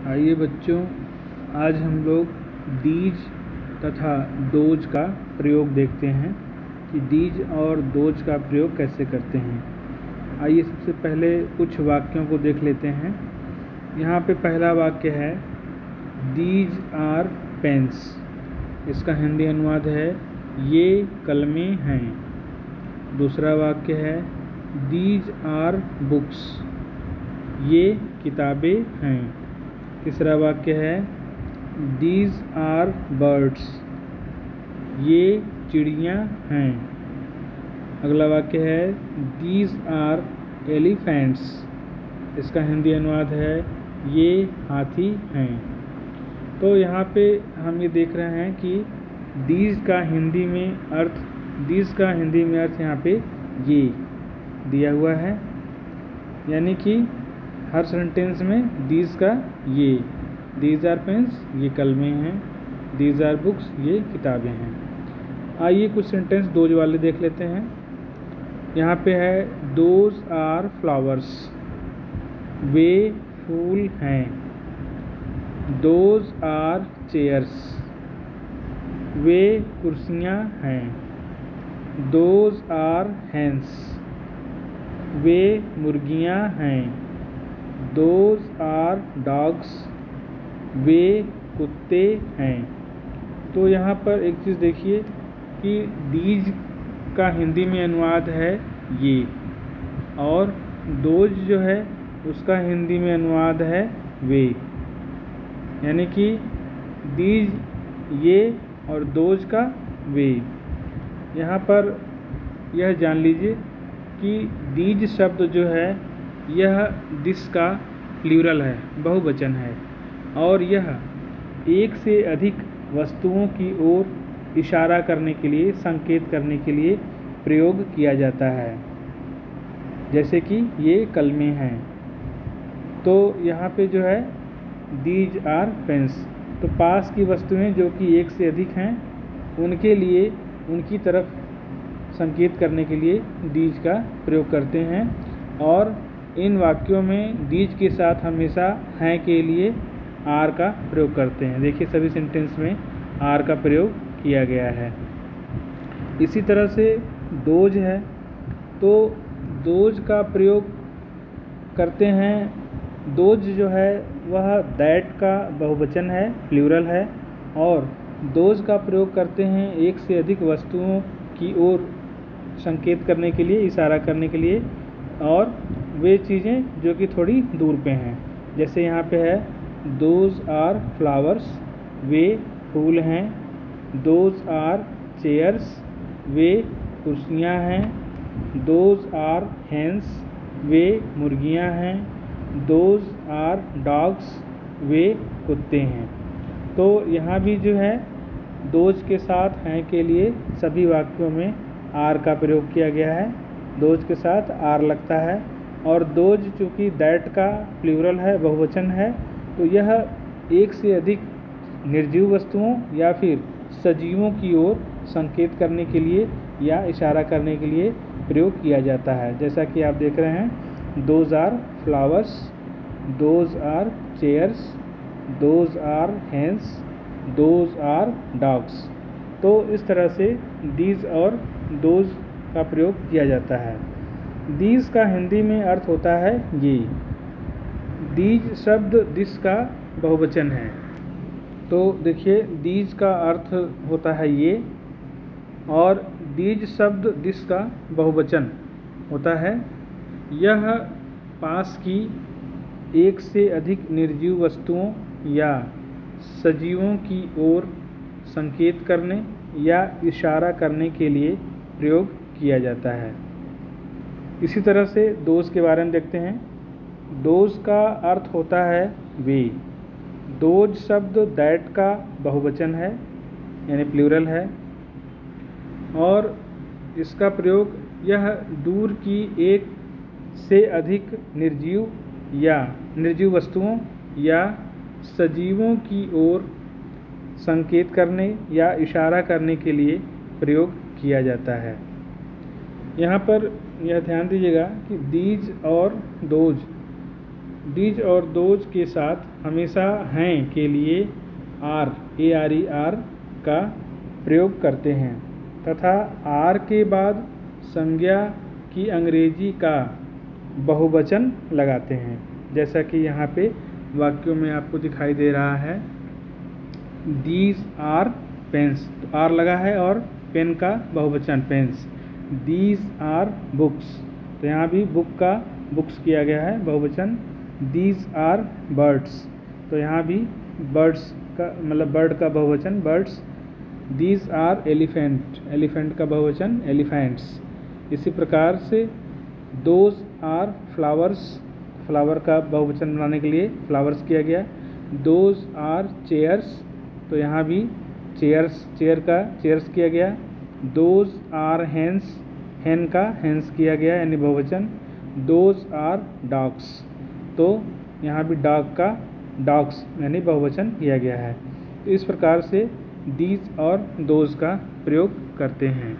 आइए बच्चों, आज हम लोग दीज तथा दोज का प्रयोग देखते हैं कि दीज और दोज का प्रयोग कैसे करते हैं। आइए सबसे पहले कुछ वाक्यों को देख लेते हैं। यहाँ पे पहला वाक्य है दीज आर पेन्स। इसका हिंदी अनुवाद है ये कलमें हैं। दूसरा वाक्य है दीज आर बुक्स। ये किताबें हैं। तीसरा वाक्य है दीज आर बर्ड्स। ये चिड़ियाँ हैं। अगला वाक्य है दीज आर एलिफेंट्स। इसका हिंदी अनुवाद है ये हाथी हैं। तो यहाँ पे हम ये देख रहे हैं कि दीज का हिंदी में अर्थ यहाँ पे ये दिया हुआ है, यानी कि हर सेंटेंस में दीज का ये, दीज आर पेन्स ये कलमें हैं, दीज आर बुक्स ये किताबें हैं। आइए कुछ सेंटेंस दोज वाले देख लेते हैं। यहाँ पे है दोज आर फ्लावर्स। वे फूल हैं। Those are chairs. वे कुर्सियाँ हैं। Those are hence. वे मुर्गियाँ हैं। Those are dogs. वे कुत्ते हैं। तो यहाँ पर एक चीज़ देखिए कि दीज का हिंदी में अनुवाद है ये, और दोज जो है उसका हिंदी में अनुवाद है वे, यानी कि दीज ये और दोज का वे। यहाँ पर यह जान लीजिए कि दीज शब्द जो है यह दिस का प्लूरल है, बहुवचन है, और यह एक से अधिक वस्तुओं की ओर इशारा करने के लिए, संकेत करने के लिए प्रयोग किया जाता है। जैसे कि ये कलमें हैं, तो यहाँ पे जो है दीज आर पेन्स, तो पास की वस्तुएं जो कि एक से अधिक हैं उनके लिए, उनकी तरफ संकेत करने के लिए दीज का प्रयोग करते हैं। और इन वाक्यों में दीज के साथ हमेशा हैं के लिए आर का प्रयोग करते हैं। देखिए सभी सेंटेंस में आर का प्रयोग किया गया है। इसी तरह से दोज है, तो दोज का प्रयोग करते हैं। दोज जो है वह दैट का बहुवचन है, प्लूरल है, और दोज का प्रयोग करते हैं एक से अधिक वस्तुओं की ओर संकेत करने के लिए, इशारा करने के लिए, और वे चीज़ें जो कि थोड़ी दूर पे हैं। जैसे यहाँ पे है दोज आर फ्लावर्स। वे फूल हैं। Those are chairs. वे कुर्सियाँ हैं। Those are hence. वे मुर्गियाँ हैं। Those are dogs. वे कुत्ते हैं। तो यहाँ भी जो है दोज के साथ हैं के लिए सभी वाक्यों में आर का प्रयोग किया गया है। दोज के साथ आर लगता है, और दोज चूँकि दैट का प्लूरल है, बहुवचन है, तो यह एक से अधिक निर्जीव वस्तुओं या फिर सजीवों की ओर संकेत करने के लिए या इशारा करने के लिए प्रयोग किया जाता है। जैसा कि आप देख रहे हैं those are flowers, those are chairs, those are hens, those are dogs. तो इस तरह से दीज और दोज का प्रयोग किया जाता है। दीज का हिंदी में अर्थ होता है ये। दीज शब्द दिस का बहुवचन है। तो देखिए दीज का अर्थ होता है ये, और दीज शब्द दिस का बहुवचन होता है। यह पास की एक से अधिक निर्जीव वस्तुओं या सजीवों की ओर संकेत करने या इशारा करने के लिए प्रयोग किया जाता है। इसी तरह से दोज के बारे में देखते हैं। दोज का अर्थ होता है वे। दोज शब्द दैट का बहुवचन है, यानी प्लूरल है, और इसका प्रयोग यह दूर की एक से अधिक निर्जीव वस्तुओं या सजीवों की ओर संकेत करने या इशारा करने के लिए प्रयोग किया जाता है। यहाँ पर यह ध्यान दीजिएगा कि दीज और दोज दीज और दोज के साथ हमेशा हैं के लिए आर का प्रयोग करते हैं तथा आर के बाद संज्ञा की अंग्रेजी का बहुवचन लगाते हैं, जैसा कि यहाँ पे वाक्यों में आपको दिखाई दे रहा है। दीज आर पेन्स, तो आर लगा है और पेन का बहुवचन पेन्स। दीज आर बुक्स, तो यहाँ भी बुक का बुक्स किया गया है बहुवचन। दीज आर बर्ड्स, तो यहाँ भी बर्ड्स का मतलब बर्ड का बहुवचन birds. These are elephant, elephant का बहुवचन एलिफेंट्स। इसी प्रकार से दोज आर फ्लावर्स, फ्लावर का बहुवचन बनाने के लिए फ्लावर्स किया गया। दोज आर चेयर्स, तो यहाँ भी चेयर्स, चेयर का चेयर्स किया गया। दोज आर हेन्स, हेन का हेन्स किया गया यानी बहुवचन। दोज आर डॉग्स, तो यहाँ भी डॉग का डॉग्स यानी बहुवचन किया गया है। तो इस प्रकार से दीज और दोज का प्रयोग करते हैं।